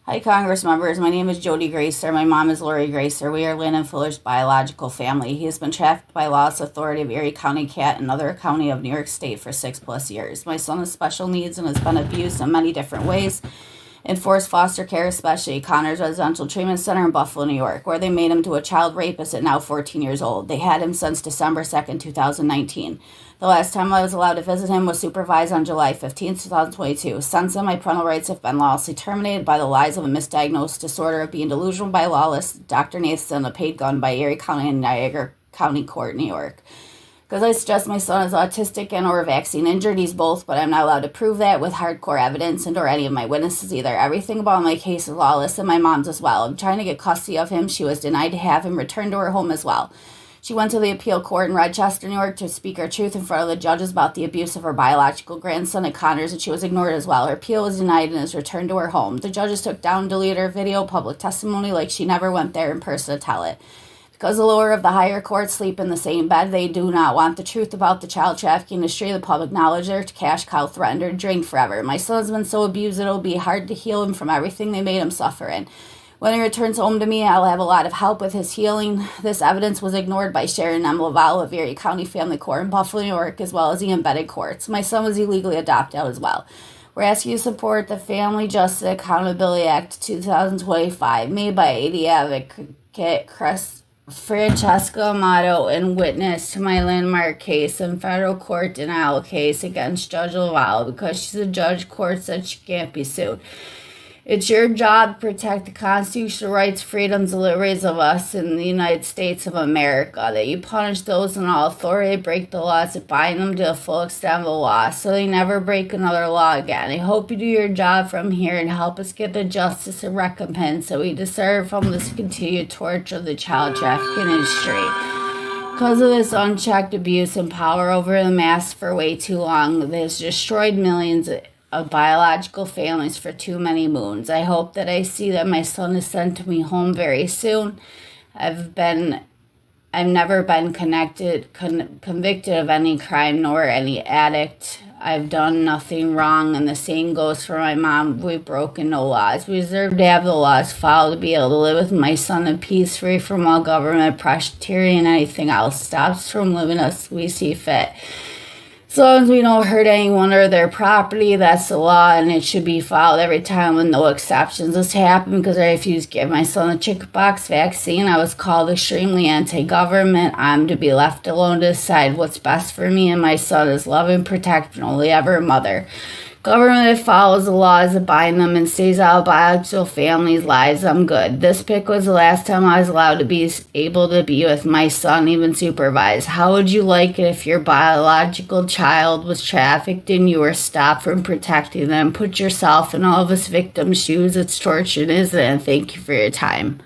Hi, Congress members. My name is Jody Gracer. My mom is Lori Gracer. We are Lynn and Fuller's biological family. He has been trafficked by Loss Authority of Erie County Cat and other county of New York State for 6+ years. My son has special needs and has been abused in many different ways in forced foster care, especially Connors Residential Treatment Center in Buffalo, New York, where they made him to a child rapist at now 14 years old. They had him since December 2nd, 2019. The last time I was allowed to visit him was supervised on July 15th, 2022. Since then, my parental rights have been lawlessly terminated by the lies of a misdiagnosed disorder of being delusional by lawless Dr. Nathan, a paid gun by Erie County and Niagara County Court, New York. Because I suggest my son is autistic and or vaccine injured. He's both, but I'm not allowed to prove that with hardcore evidence and or any of my witnesses either. Everything about my case is lawless, and my mom's as well. I'm trying to get custody of him. She was denied to have him returned to her home as well. She went to the appeal court in Rochester, New York to speak her truth in front of the judges about the abuse of her biological grandson at Connors, and she was ignored as well. Her appeal was denied and is returned to her home. The judges took down and deleted her video, public testimony, like she never went there in person to tell it. Because the lower of the higher courts sleep in the same bed, they do not want the truth about the child trafficking industry, the public knowledge there to cash cow, threatened, or drained forever. My son's been so abused it'll be hard to heal him from everything they made him suffer in. When he returns home to me, I'll have a lot of help with his healing. This evidence was ignored by Sharon M. Laval of Erie County Family Court in Buffalo, New York, as well as the embedded courts. My son was illegally adopted as well. We're asking you to support the Family Justice Accountability Act 2025, made by AD Advocate Francesca Amato and witness to my landmark case and federal court denial case against Judge Laval because she's a judge. Court said she can't be sued. It's your job to protect the constitutional rights, freedoms, and liberties of us in the United States of America, that you punish those in all authority that break the laws, that bind them to the full extent of the law, so they never break another law again. I hope you do your job from here and help us get the justice and recompense that we deserve from this continued torture of the child trafficking industry. Because of this unchecked abuse and power over the mass for way too long, that has destroyed millions of biological families for too many moons. I hope that I see that my son is sent to me home very soon. I've never been convicted of any crime nor any addict. I've done nothing wrong, and the same goes for my mom. We've broken no laws. We deserve to have the laws followed to be able to live with my son in peace, free from all government pressure, tyranny, and anything else stops from living as we see fit. As long as we don't hurt anyone or their property, that's the law, and it should be followed every time with no exceptions. This happened because I refused to give my son a chickenpox vaccine. I was called extremely anti-government. I'm to be left alone to decide what's best for me and my son is love and protect and only ever a mother. Government that follows the laws that bind them and stays out of biological families' lives, I'm good. This pic was the last time I was allowed to be able to be with my son, even supervised. How would you like it if your biological child was trafficked and you were stopped from protecting them? Put yourself in all of us victims' shoes. It's torture, isn't it? And thank you for your time.